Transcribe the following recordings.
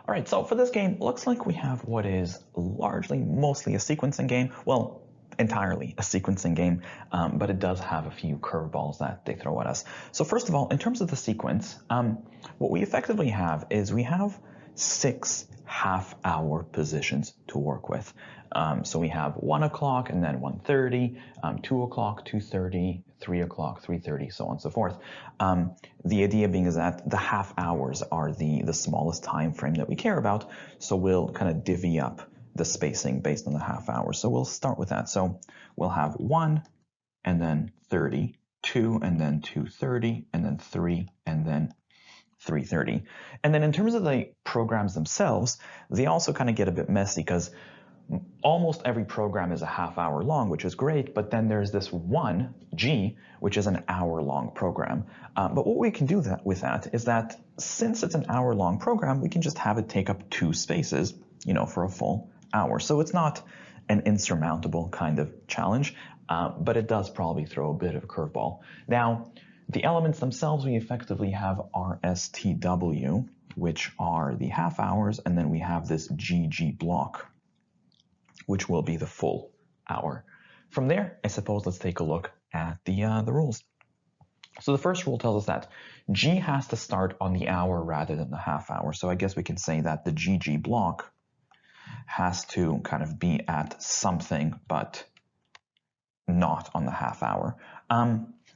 All right, so for this game, looks like we have what is mostly a sequencing game. Well, entirely a sequencing game, but it does have a few curveballs that they throw at us. So first of all, in terms of the sequence, what we effectively have is we have 6 half-hour positions to work with. So we have 1 o'clock and then 1:30, 2 o'clock, 2:30, 3 o'clock, 3:30, so on and so forth. The idea being is that the half hours are the smallest time frame that we care about, so we'll kind of divvy up the spacing based on the half hours. So we'll start with that. So we'll have 1 and then 30, 2 and then 2:30, and then 3 and then 3:30. And then in terms of the programs themselves, they also kind of get a bit messy because almost every program is a half hour long, which is great, but then there's this one, G, which is an hour-long program. But what we can do with that is that since it's an hour-long program, we can just have it take up 2 spaces, for a full hour. So it's not an insurmountable kind of challenge, but it does probably throw a bit of a curveball. Now, the elements themselves, we effectively have RSTW, which are the half hours, and then we have this GG block, which will be the full hour. From there, I suppose let's take a look at the rules. So the first rule tells us that G has to start on the hour rather than the half hour. So I guess we can say that the GG block has to kind of be at something, but not on the half hour.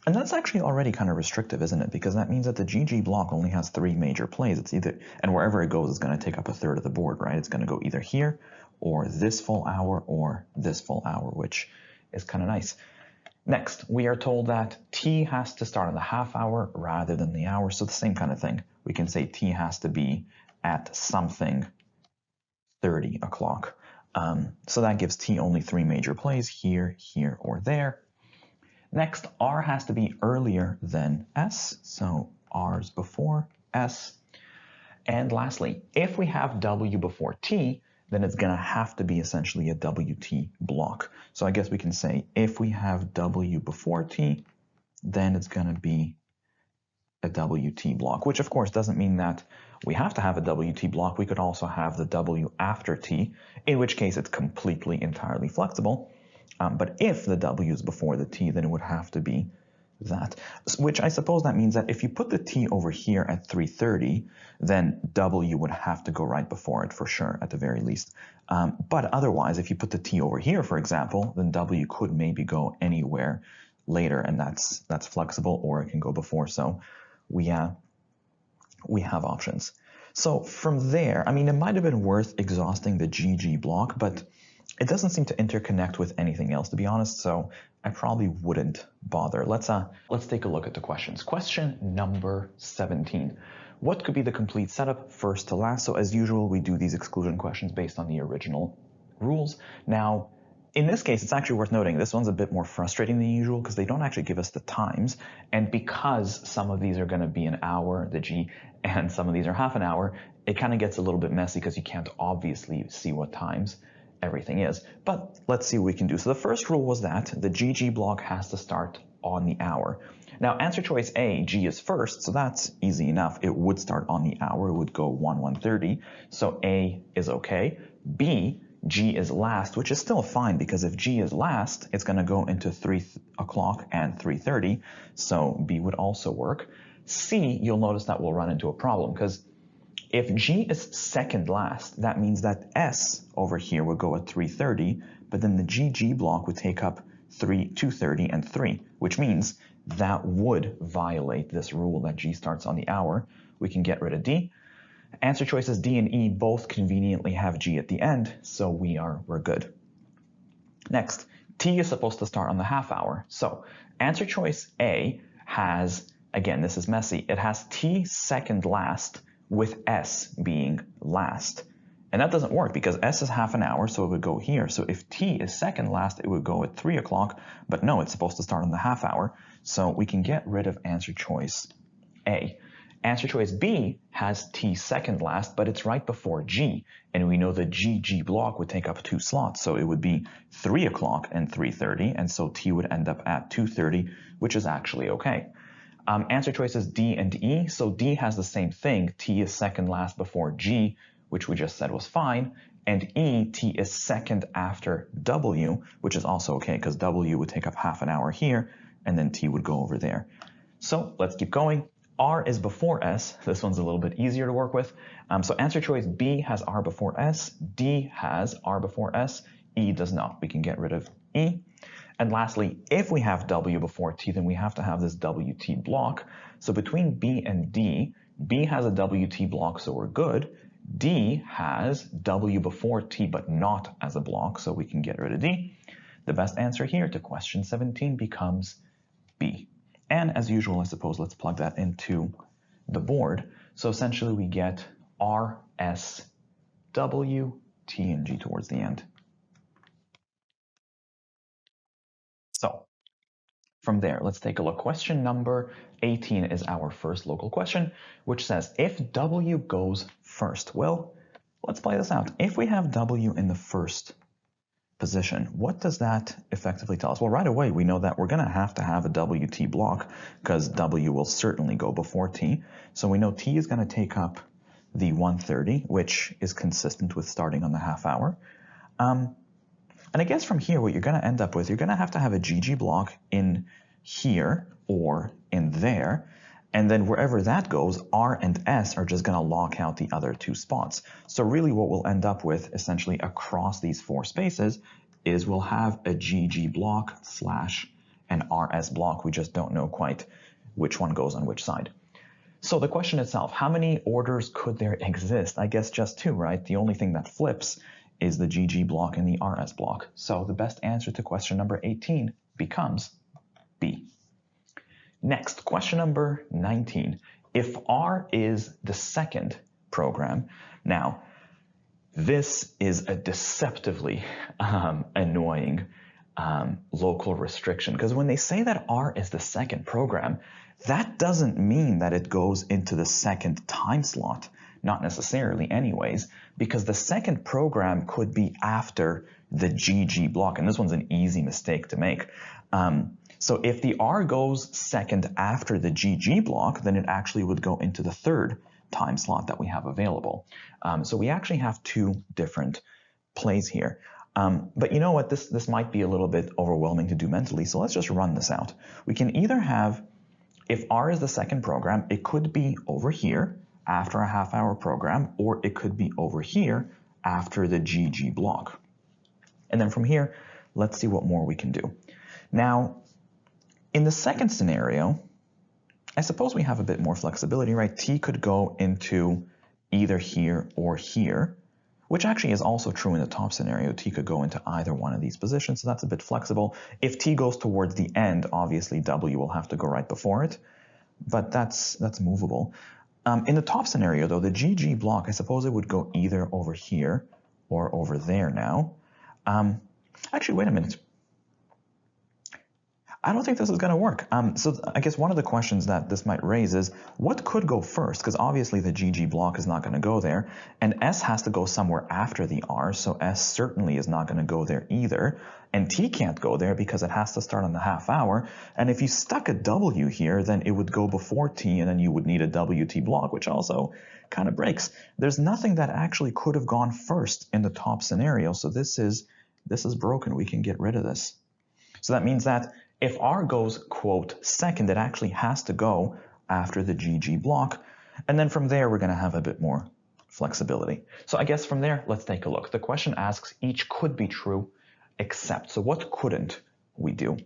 And that's actually already kind of restrictive, isn't it? Because that means that the GG block only has 3 major plays. It's either, and wherever it goes, it's going to take up a third of the board, right? It's going to go either here, or this full hour, or this full hour, which is kind of nice. Next, we are told that T has to start on the half hour rather than the hour. So the same kind of thing. We can say T has to be at something 30 o'clock. So that gives T only 3 major plays, here, here, or there. Next, R has to be earlier than S. So R's before S. And lastly, if we have W before T, then it's going to have to be essentially a WT block. So I guess we can say if we have W before T, then it's going to be a WT block, which of course doesn't mean that we have to have a WT block. We could also have the W after T, in which case it's completely entirely flexible. But if the W is before the T, then it would have to be that, which I suppose that means that if you put the T over here at 3:30, then W would have to go right before it for sure, at the very least. But otherwise, if you put the T over here, for example, then W could maybe go anywhere later, and that's flexible, or it can go before. So we have options. So from there, I mean, it might have been worth exhausting the GG block, but it doesn't seem to interconnect with anything else, to be honest, so I probably wouldn't bother. Let's take a look at the questions. Question number 17. What could be the complete setup first to last? So as usual, we do these exclusion questions based on the original rules. Now, in this case, it's actually worth noting this one's a bit more frustrating than usual because they don't actually give us the times. And because some of these are going to be an hour, the G, and some of these are half an hour, it kind of gets a little bit messy because you can't obviously see what times everything is. But let's see what we can do. So the first rule was that the GG block has to start on the hour. Now, answer choice A, G is first, so that's easy enough. It would start on the hour. It would go 1:30. So A is okay. B, G is last, which is still fine because if G is last, it's going to go into 3 o'clock and 3:30. So B would also work. C, you'll notice that we'll run into a problem because if G is second last, that means that S over here would go at 3:30, but then the GG block would take up 2:30 and 3, which means that would violate this rule that G starts on the hour. We can get rid of D. Answer choices D and E both conveniently have G at the end, so we're good. Next, T is supposed to start on the half hour. So answer choice A has, again, this is messy, it has T second last, with S being last. And that doesn't work because S is half an hour, so it would go here. So if T is second last, it would go at 3 o'clock, but no, it's supposed to start on the half hour. So we can get rid of answer choice A. Answer choice B has T second last, but it's right before G. And we know the GG block would take up 2 slots. So it would be 3 o'clock and 3:30. And so T would end up at 2:30, which is actually okay. Answer choices D and E. So D has the same thing. T is second last before G, which we just said was fine, and E, T is second after W, which is also okay because W would take up half an hour here, and then T would go over there. So let's keep going. R is before S. This one's a little bit easier to work with. So answer choice B has R before S, D has R before S, E does not. We can get rid of E. And lastly, if we have W before T, then we have to have this WT block. So between B and D, B has a WT block, so we're good. D has W before T, but not as a block, so we can get rid of D. The best answer here to question 17 becomes B. And as usual, I suppose, let's plug that into the board. So essentially we get R, S, W, T, and G towards the end. So from there, let's take a look. Question number 18 is our first local question, which says, if W goes first, well, let's play this out. If we have W in the first position, what does that effectively tell us? Well, right away, we know that we're going to have a WT block because W will certainly go before T. So we know T is going to take up the 130, which is consistent with starting on the half hour. And I guess from here, what you're going to end up with, you're going to have a GG block in here or in there. And then wherever that goes, R and S are just going to lock out the other two spots. So really what we'll end up with essentially across these four spaces is we'll have a GG block slash an RS block. We just don't know quite which one goes on which side. So the question itself, how many orders could there exist? I guess just two, right? The only thing that flips is the GG block and the RS block. So the best answer to question number 18 becomes B. Next, question number 19. If R is the second program, now this is a deceptively annoying local restriction, because when they say that R is the second program, that doesn't mean that it goes into the second time slot. Not necessarily anyways, because the second program could be after the GG block, and this one's an easy mistake to make. So if the R goes second after the GG block, then it actually would go into the third time slot that we have available. So we actually have two different plays here. But you know what, this might be a little bit overwhelming to do mentally, so let's just run this out. We can either have, if R is the second program, it could be over here after a half-hour program, or it could be over here after the GG block. And then from here, let's see what more we can do. Now, in the second scenario, I suppose we have a bit more flexibility, right? T could go into either here or here, which actually is also true in the top scenario. T could go into either one of these positions, so that's a bit flexible. If T goes towards the end, obviously W will have to go right before it, but that's movable. In the top scenario, though, the GG block, I suppose it would go either over here or over there now. Actually, wait a minute. I don't think this is going to work. So I guess one of the questions that this might raise is, what could go first? Because obviously the GG block is not going to go there, and S has to go somewhere after the R, so S certainly is not going to go there either. And T can't go there because it has to start on the half hour. And if you stuck a W here, then it would go before T, and then you would need a WT block, which also kind of breaks. There's nothing that actually could have gone first in the top scenario, so this is broken. We can get rid of this. So that means that if R goes, quote, second, it actually has to go after the GG block. And then from there, we're going to have a bit more flexibility. So I guess from there, let's take a look. The question asks, each could be true, except. So what couldn't we do?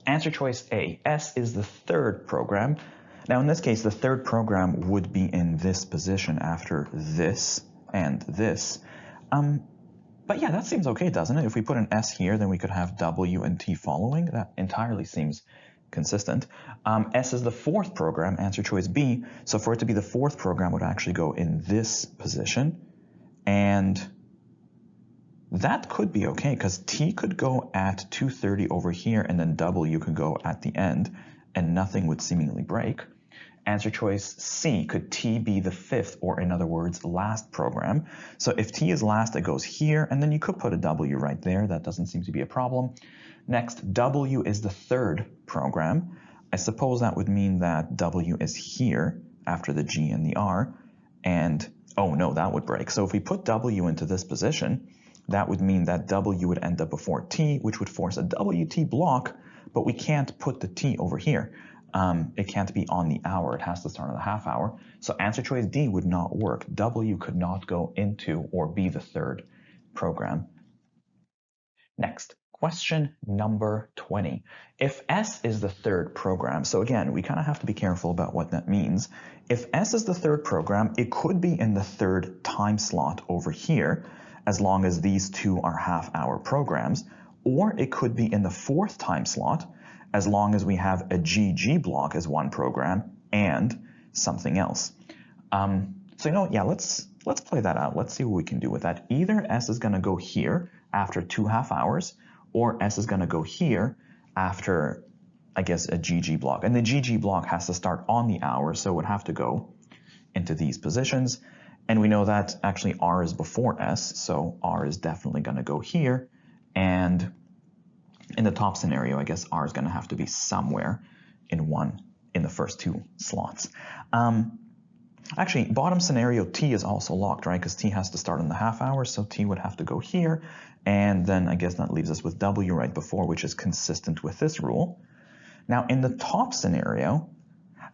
Answer choice A, S is the third program. Now in this case, the third program would be in this position after this and this. But yeah, that seems okay, doesn't it? If we put an S here, then we could have W and T following. That entirely seems consistent. S is the fourth program, answer choice B. So for it to be the fourth program, it would actually go in this position. And that could be okay, because T could go at 2:30 over here, and then W could go at the end, and nothing would seemingly break. Answer choice C, could T be the fifth, or in other words, last program? So if T is last, it goes here, and then you could put a W right there. That doesn't seem to be a problem. Next, W is the third program. I suppose that would mean that W is here after the G and the R, and Oh no, that would break. So if we put W into this position, that would mean that W would end up before T, which would force a WT block, but we can't put the T over here. It can't be on the hour. It has to start on the half hour. So answer choice D would not work. W could not go into or be the third program. Next, question number 20. If S is the third program, so again, we kind of have to be careful about what that means. If S is the third program, it could be in the third time slot over here, as long as these two are half-hour programs, or it could be in the fourth time slot, as long as we have a GG block as one program and something else. So you know, yeah, let's play that out. Let's see what we can do with that. Either S is going to go here after 2 half hours, or S is going to go here after, I guess, a GG block. And the GG block has to start on the hour, so it would have to go into these positions. And we know that actually R is before S, so R is definitely going to go here. And in the top scenario, I guess R is going to have to be somewhere in the first 2 slots. Actually, bottom scenario, T is also locked, right? Because T has to start in the half hour, so T would have to go here. And then I guess that leaves us with W right before, which is consistent with this rule. Now, in the top scenario,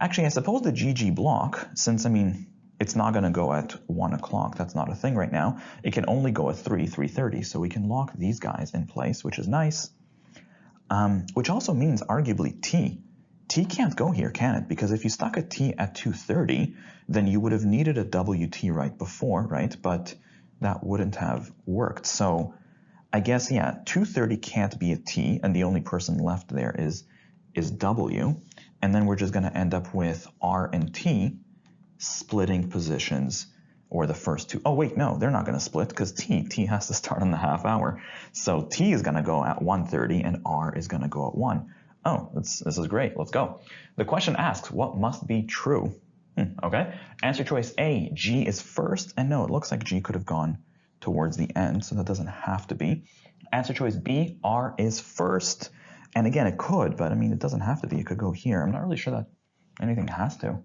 actually, I suppose the GG block, since, I mean, it's not going to go at 1 o'clock, that's not a thing right now, it can only go at 3:30, so we can lock these guys in place, which is nice. Which also means, arguably, T can't go here, can it? Because if you stuck a T at 2:30, then you would have needed a WT right before, right? But that wouldn't have worked. So I guess, yeah, 2:30 can't be a T, and the only person left there is W. And then we're just going to end up with R and T splitting positions, or the first 2. Oh, wait, no, they're not going to split because T has to start on the half hour. So T is going to go at 1:30 and R is going to go at 1. Oh, this is great. Let's go. The question asks, what must be true? Okay. Answer choice A, G is first. And no, it looks like G could have gone towards the end, so that doesn't have to be. Answer choice B, R is first. And again, it could, but I mean, it doesn't have to be. It could go here. I'm not really sure that anything has to.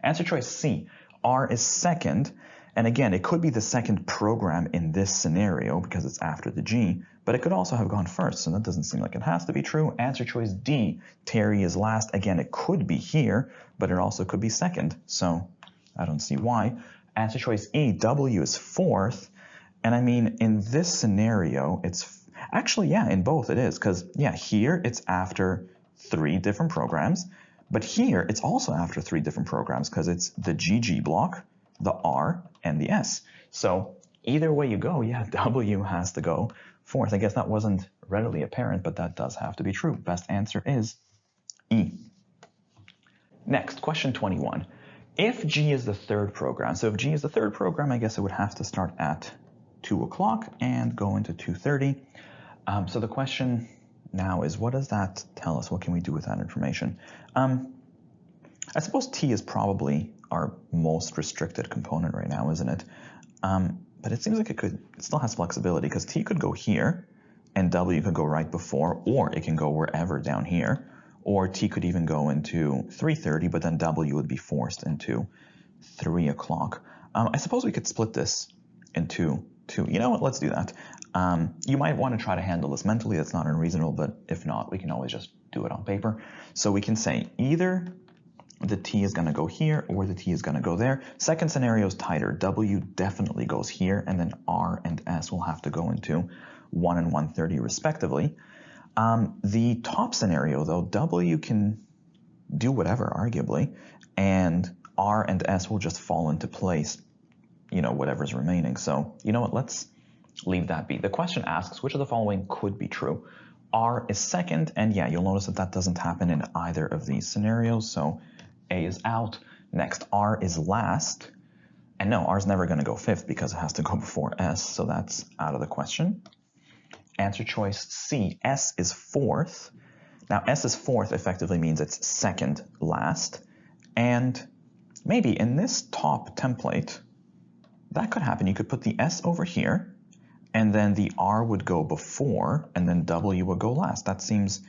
Answer choice C, R is second. And again, it could be the second program in this scenario because it's after the G, but it could also have gone first, so that doesn't seem like it has to be true. Answer choice D, Terry is last. Again, it could be here, but it also could be second, so I don't see why. Answer choice E, W is fourth. And I mean, in this scenario, it's actually, yeah, in both it is, because, yeah, here it's after 3 different programs, but here it's also after 3 different programs because it's the GG block, the R, and the S. So either way you go, yeah, W has to go fourth. I guess that wasn't readily apparent, but that does have to be true. Best answer is E. Next, question 21. If G is the third program, so if G is the third program, I guess it would have to start at 2 o'clock and go into 2:30. So the question now is, what does that tell us? What can we do with that information? I suppose T is probably our most restricted component right now, isn't it? But it seems like it still has flexibility because T could go here and W could go right before, or it can go wherever down here, or T could even go into 3:30, but then W would be forced into 3 o'clock. I suppose we could split this into 2. You know what? Let's do that. You might want to try to handle this mentally. That's not unreasonable, but if not, we can always just do it on paper. So we can say either the T is going to go here or the T is going to go there. Second scenario is tighter. W definitely goes here, and then R and S will have to go into 1 and 1:30 respectively. The top scenario, though, W can do whatever, arguably, and R and S will just fall into place, you know, whatever's remaining. So, you know what, let's leave that be. The question asks, which of the following could be true? R is second, and yeah, you'll notice that that doesn't happen in either of these scenarios, so A is out. Next, R is last, and no, R is never going to go fifth because it has to go before S, so that's out of the question. Answer choice C, S is fourth. Now, S is fourth effectively means it's second last, and maybe in this top template, that could happen. You could put the S over here, and then the R would go before, and then W would go last. That seems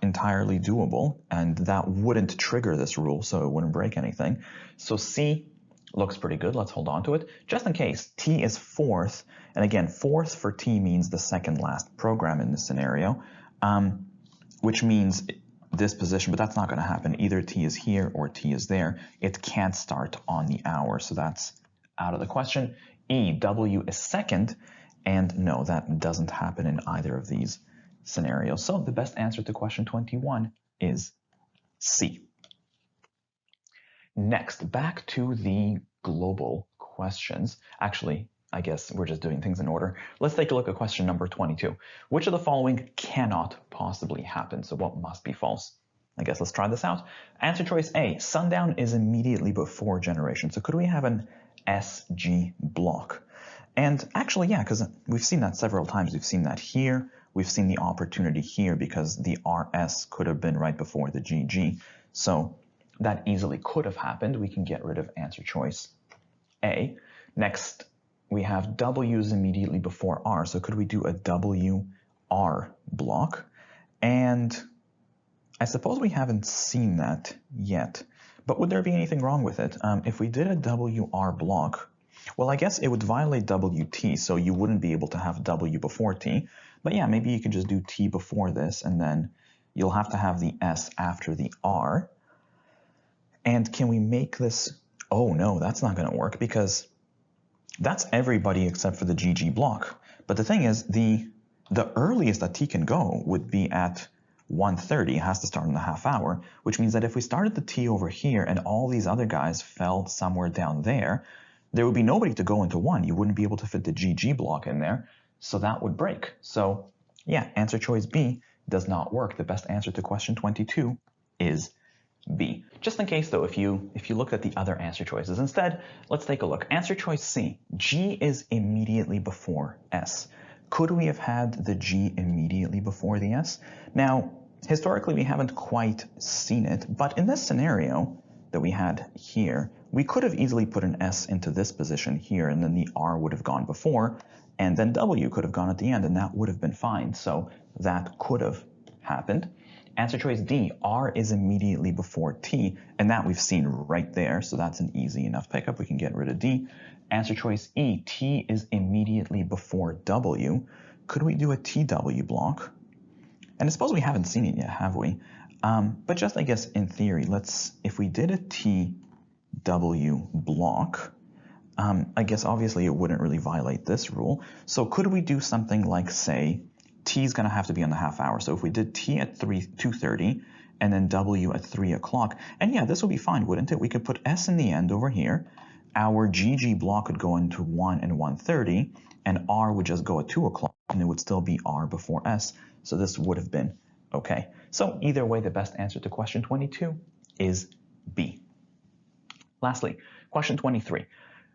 entirely doable, and that wouldn't trigger this rule, so it wouldn't break anything. So C, Looks pretty good. Let's hold on to it. Just in case, T is fourth. And again, fourth for T means the second last program in this scenario, which means this position, but that's not going to happen. Either T is here or T is there. It can't start on the hour, so that's out of the question. E, W is second, and no, that doesn't happen in either of these scenarios. So the best answer to question 21 is C. Next, back to the global questions. Actually, I guess we're just doing things in order. Let's take a look at question number 22. Which of the following cannot possibly happen? So what must be false? I guess let's try this out. Answer choice A, sundown is immediately before generation. So could we have an SG block? And actually, yeah, because we've seen that several times. We've seen that here. We've seen the opportunity here because the RS could have been right before the GG. So that easily could have happened. We can get rid of answer choice A. Next, we have W's immediately before R. So could we do a WR block? And I suppose we haven't seen that yet. But would there be anything wrong with it? If we did a WR block, well, I guess it would violate WT, so you wouldn't be able to have W before T. But yeah, maybe you could just do T before this, and then you'll have to have the S after the R. And can we make this? Oh no, that's not going to work because that's everybody except for the GG block. But the thing is, the earliest that T can go would be at 1:30. It has to start in the half hour, which means that if we started the T over here and all these other guys fell somewhere down there, there would be nobody to go into 1. You wouldn't be able to fit the GG block in there, so that would break. So yeah, answer choice B does not work. The best answer to question 22 is B. Just in case though, if you looked at the other answer choices instead, let's take a look. Answer choice C, G is immediately before S. Could we have had the G immediately before the S? Now, historically we haven't quite seen it, but in this scenario that we had here, we could have easily put an S into this position here, and then the R would have gone before, and then W could have gone at the end, and that would have been fine. So that could have happened. Answer choice D, R is immediately before T, and that we've seen right there, so that's an easy enough pickup. We can get rid of D. Answer choice E, T is immediately before W. Could we do a TW block? And I suppose we haven't seen it yet, have we? But just, I guess, in theory, if we did a TW block, I guess obviously it wouldn't really violate this rule. So could we do something like, say, T is going to have to be on the half hour. So if we did T at 2:30 and then W at 3 o'clock, and yeah, this would be fine, wouldn't it? We could put S in the end over here. Our GG block would go into 1 and 1:30, and R would just go at 2 o'clock, and it would still be R before S. So this would have been okay. So either way, the best answer to question 22 is B. Lastly, question 23.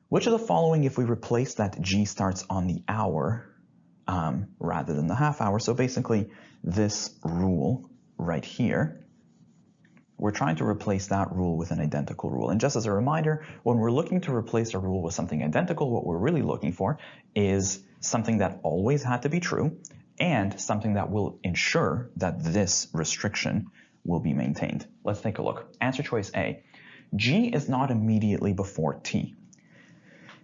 Which of the following, if we replace that G starts on the hour rather than the half hour, so basically this rule right here, we're trying to replace that rule with an identical rule. And just as a reminder, when we're looking to replace a rule with something identical, what we're really looking for is something that always had to be true and something that will ensure that this restriction will be maintained. Let's take a look. Answer choice A, G is not immediately before T.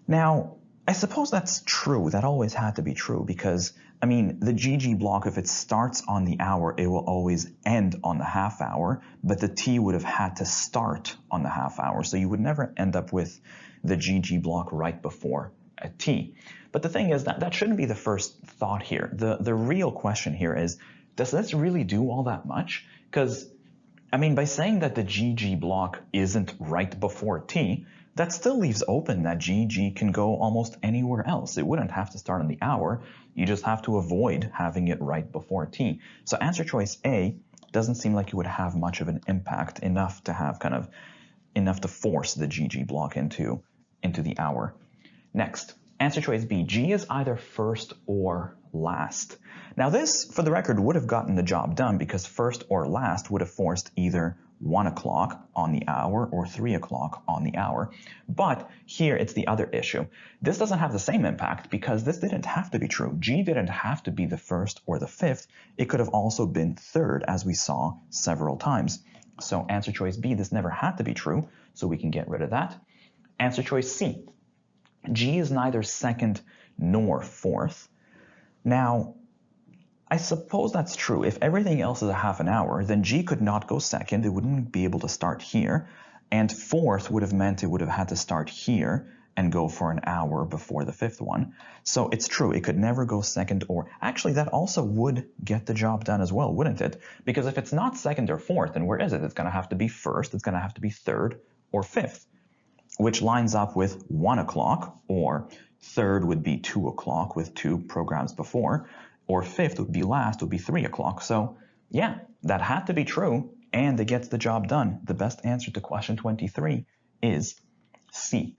Now, I suppose that's true. That always had to be true because, I mean, the GG block, if it starts on the hour, it will always end on the half hour, but the T would have had to start on the half hour. So you would never end up with the GG block right before a T. But the thing is that shouldn't be the first thought here. The real question here is, does this really do all that much? Because, I mean, by saying that the GG block isn't right before T, that still leaves open that GG can go almost anywhere else. It wouldn't have to start on the hour. You just have to avoid having it right before T. So answer choice A doesn't seem like it would have much of an impact, enough to have enough to force the GG block into the hour. Next, answer choice B, G is either first or last. Now this, for the record, would have gotten the job done because first or last would have forced either 1 o'clock on the hour or 3 o'clock on the hour. But here it's the other issue. This doesn't have the same impact because this didn't have to be true. G didn't have to be the first or the fifth. It could have also been third, as we saw several times. So answer choice B, this never had to be true, so we can get rid of that. Answer choice C. G is neither second nor fourth. Now, I suppose that's true. If everything else is a half an hour, then G could not go second. It wouldn't be able to start here. And fourth would have meant it would have had to start here and go for an hour before the fifth one. So it's true, it could never go second or... Actually, that also would get the job done as well, wouldn't it? Because if it's not second or fourth, then where is it? It's going to have to be first, it's going to have to be third or fifth, which lines up with 1 o'clock, or third would be 2 o'clock with 2 programs before, or fifth would be last, would be 3 o'clock. So yeah, that had to be true, and it gets the job done. The best answer to question 23 is C.